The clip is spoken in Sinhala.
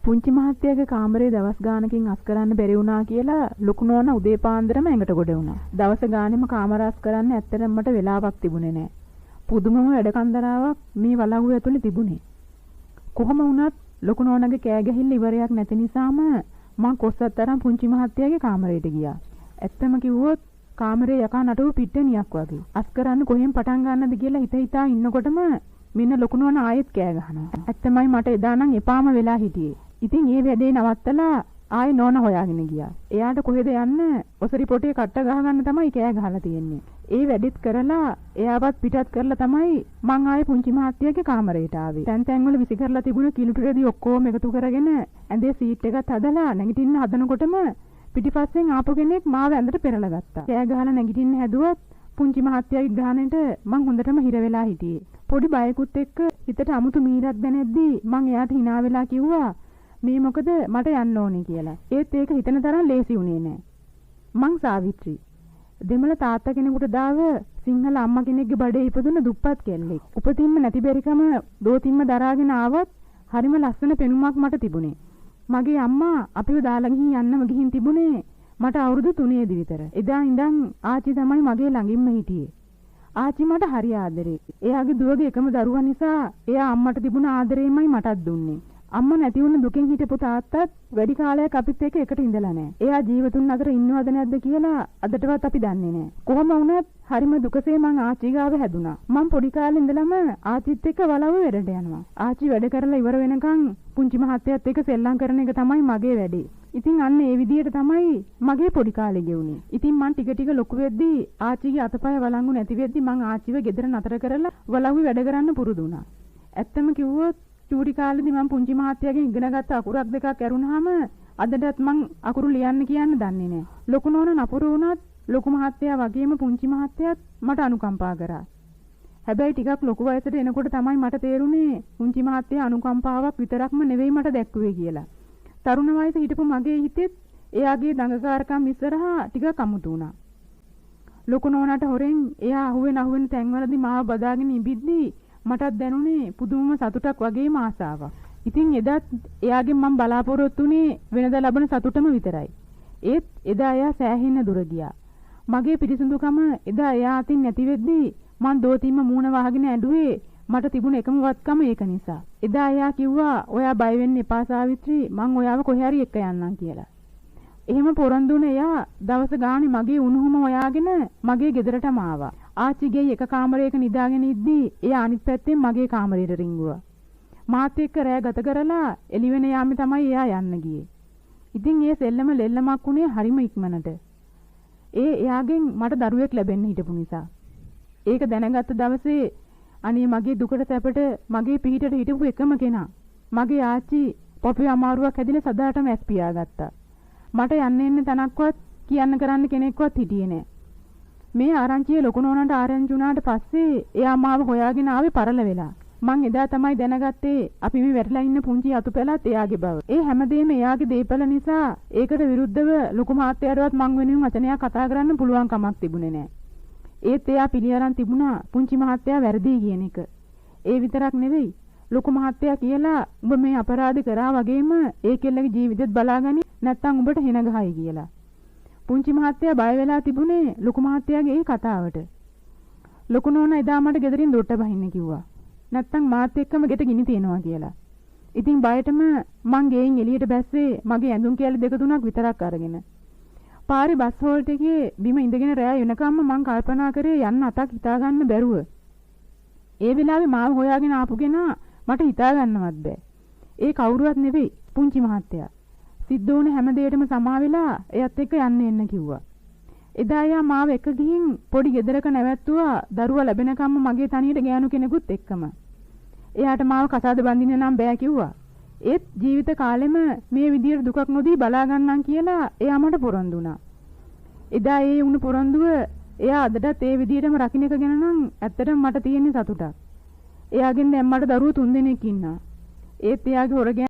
පුංචි මහත්තයාගේ කාමරේ දවස් ගානකින් අස් කරන්න බැරි වුණා කියලා ලොකු නෝනා උදේ පාන්දරම ඇඟට ගොඩ වුණා. දවස් ගානෙම කාමර අස් කරන්න ඇත්තටම මට වෙලාවක් තිබුණේ නැහැ. පුදුමම වැඩ කන්දරාවක් මේ වලව්ව ඇතුලේ තිබුණේ. කොහොම වුණත් ලොකු නෝනාගේ කෑ ගැහිල්ල ඉවරයක් නැති නිසාම මං කොස්සතරම් පුංචි මහත්තයාගේ කාමරේට ගියා. ඇත්තම කිව්වොත් කාමරේ යකා නටුව පිට්ටනියක් වගේ. අස් කරන්න කොහෙන් පටන් ගන්නද කියලා හිතා ඉන්නකොටම මෙන්න ලොකු නෝනා ආයෙත් කෑ ගහනවා. ඇත්තමයි මට එදා නම් එපාම වෙලා හිටියේ. ඉතින් ඒ වැඩේ නවත්තලා ආයෙ නෝනා හොයාගෙන ගියා. එයාට කොහෙද යන්න ඔසරි පොටේ කට්ට ගහගන්න තමයි කෑ ගහලා තියෙන්නේ. ඒ වැඩිත් කරලා එයාවත් පිටත් කරලා තමයි මං ආයෙ පුංචි මහත්තයාගේ කාමරේට ආවේ. තැන් වල විසි කරලා තිබුණ කිලුටු රෙදි ඔක්කොම එකතු කරගෙන ඇඳේ සීට් එකත් හදලා නැගිටින්න හදනකොටම පිටිපස්සෙන් ආපු කෙනෙක් මාව ඇඳට පෙරලා ගත්තා. කෑ ගහලා නැගිටින්න හැදුවත් පුංචි මහත්තයාගේ ගානට මං හොඳටම හිර වෙලා හිටියේ. පොඩි බයකුත් එක්ක හිතට අමුතු මීරක් දැනෙද්දි මං එයාට hina වෙලා කිව්වා මේ මොකද මට යන්න ඕනේ කියලා. ඒත් ඒක හිතන තරම් ලේසි වුණේ නෑ. මං සාවිත්‍රි. දෙමළ තාත්තා කෙනෙකුට දාව සිංහල අම්මා කෙනෙක්ගේ බඩේ ඉපදුන දුප්පත් කෙල්ලෙක්. උපතින්ම නැති බැරිකම දෝතින්ම දරාගෙන ආවත් හරිම ලස්සන පෙනුමක් මට තිබුණේ. මගේ අම්මා අපිව දාලා ගිහින් යන්නම ගිහින් තිබුණේ මට අවුරුදු 3 විතර. එදා ඉඳන් ආච්චි තමයි මගේ ළඟින්ම හිටියේ. ආච්චි මට හරි ආදරේ. එයාගේ දුවගේ එකම දරුවා නිසා එයා අම්මට තිබුණ ආදරේමයි මටත් දුන්නේ. අම්මා නැති වුණ දුකෙන් හිටපු තාත්තත් වැඩි කාලයක් අපිත් එක්ක එකට ඉඳලා නැහැ. එයා ජීවතුන් අතර ඉන්නවද නැද්ද කියලා අදටවත් අපි දන්නේ නැහැ. කොහොම වුණත් හරිම දුකසේ මං ආච්චි ගාව හැදුනා. මං පොඩි කාලේ ඉඳලම ආච්චිත් එක්ක වලව්ව වැඩට යනවා. ආච්චි වැඩ කරලා ඉවර වෙනකන් පුංචි මහත්තයාත් එක්ක සෙල්ලම් කරන එක තමයි මගේ වැඩේ. ඉතින් අන්න ඒ විදියට තමයි මගේ පොඩි කාලේ ගෙවුනේ. ඉතින් මං ටික ටික ලොකු වෙද්දී ආච්චිගේ අතපය වළංගු නැති වෙද්දී මං ආච්චිව ගෙදර නතර කරලා වලව්වේ වැඩ කරන්න පුරුදු වුණා. ඇත්තම කිව්වොත් චූටි කාලේදී මම පුංචි මහත්තයාගෙන් ඉගෙනගත්ත අකුරක් දෙකක් ඇරුණාම අදටත් මං අකුරු ලියන්න කියන්න දන්නේ නැහැ. ලොකු නෝනා නපුරු වුණත් ලොකු මහත්තයා වගේම පුංචි මහත්තයාත් මට අනුකම්පා කරා. හැබැයි ටිකක් ලොකු වයසට එනකොට තමයි මට තේරුනේ පුංචි මහත්තයා අනුකම්පාවක් විතරක්ම නෙවෙයි මට දැක්කුවේ කියලා. තරුණ වයසේ හිටපු මගේ හිතෙත් එයාගේ දඟකාරකම් ඉස්සරහා ටිකක් අමුතු වුණා. ලොකු නෝනාට හොරෙන් එයා අහුවෙන තැන්වලදී මාව බදාගෙන ඉබිද්දී මටත් දැනුනේ පුදුමම සතුටක් වගේම ආසාවක්. ඉතින් එදාත් එයාගෙන් මම බලාපොරොත්තු වුණේ වෙනදා ලබන සතුටම විතරයි. ඒත් එදා එයා සෑහෙන්න දුර ගියා. මගේ පිරිසිදුකම එදා එයා අතින් නැති වෙද්දී මං දෝතිම්ම මූණ වහගෙන ඇඬුවේ මට තිබුණ එකම වත්කම ඒක නිසා. එදා එයා කිව්වා ඔයා බය වෙන්න එපා සාවිත්‍රි මං ඔයාව කොහේ හරි එක්ක යන්නම් කියලා. එහෙම පොරොන්දු වුණ එයා දවස් ගානේ මගේ උණුහුම හොයාගෙන මගේ ගෙදරටම ආවා. ආච්චිගේ එක කාමරයක නිදාගෙන ඉද්දී එයා අනිත් පැත්තෙන් මගේ කාමරයට රිංගුවා. මාත් එක්ක රෑ ගත කරලා එළි වෙන යාමේ තමයි එයා යන්න ගියේ. ඉතින් ඒ සෙල්ලම ලෙල්ලමක් උනේ හරිම ඉක්මනට. එයාගෙන් මට දරුවෙක් ලැබෙන්න හිටපු නිසා. ඒක දැනගත්ත දවසේ අනේ මගේ දුකට සැපට මගේ පිහිටට හිටපු එකම කෙනා මගේ ආච්චි පොපේ අමාරුවක් හැදිලා සදාටම ඇස් පියාගත්තා. මට යන්න එන්න තනක්වත් කියන්න කරන්න කෙනෙක්වත් හිටියේ නෑ. මේ ආරංචිය ලොකු නෝනාට ආරංචි වුණාට පස්සේ එයා මාව හොයාගෙන ආවේ පරල වෙලා. මං එදා තමයි දැනගත්තේ අපි මේ වැටලා ඉන්න පුංචි අතුපැලත් එයාගේ බව. ඒ හැමදේම එයාගේ දේපල නිසා ඒකට විරුද්ධව ලොකු මහත්තයාටවත් මං වෙනුවෙන් වචනයක් කතා කරන්න පුළුවන් කමක් තිබුණේ නෑ. ඒත් එයා පිළිඅරන් තිබුණා පුංචි මහත්තයා වැරදි කියන එක. ඒ විතරක් නෙවෙයි ලොකු මහත්තයා කියලා උඹ මේ අපරාධ කරා වගේම ඒ කෙල්ලගේ ජීවිතෙත් බලාගනි නැත්තම් උඹට හින ගහයි කියලා. පුංචි මහත්තයා බය වෙලා තිබුණේ ලොකු මහත්තයාගේ ඒ කතාවට. ලොකු නෝනා එදා මට ගෙදරින් දොට්ට බහින්න කිව්වා. නැත්තම් මාත් එක්කම ගෙට ගිනි තියනවා කියලා. ඉතින් බයටම මං ගෙයින් එළියට බැස්සේ මගේ ඇඳුම් කැලි දෙක තුනක් විතරක් අරගෙන. පාරේ බස් හෝල්ට් එකේ බිම ඉඳගෙන රෑ වෙනකම්ම මං කල්පනා කරේ යන්න අතක් හිතා ගන්න බැරුව. ඒ වෙලාවේ මාව හොයාගෙන ආපු කෙනා මට හිතා ගන්නවත් බෑ. ඒ කවුරුවත් නෙවෙයි පුංචි මහත්තයා. සිද්ධ වුණ හැම දෙයකටම සමා වෙලා එයත් එක්ක යන්න එන්න කිව්වා. එදා එයා මාව එක ගිහින් පොඩි ගෙදරක නැවැත්තුවා දරුවා ලැබෙනකම්ම මගේ තනියට ගෑනු කෙනෙකුත් එක්කම. එයාට මාව කසාද බඳින්න නම් බෑ කිව්වා. ඒත් ජීවිත කාලෙම මේ විදියට දුකක් නොදී බලා ගන්නම් කියලා එයා මට පොරොන්දු වුණා. එදා ඒ වුණ පොරොන්දුව එයා අදටත් ඒ විදියටම රකින්න එක ගැන නම් ඇත්තටම මට තියෙන සතුටක්. එයාගෙන් දැන් මට දරුවෝ 3 දෙනෙක් ඉන්නවා. ඒත් එයාගේ හොරගෑ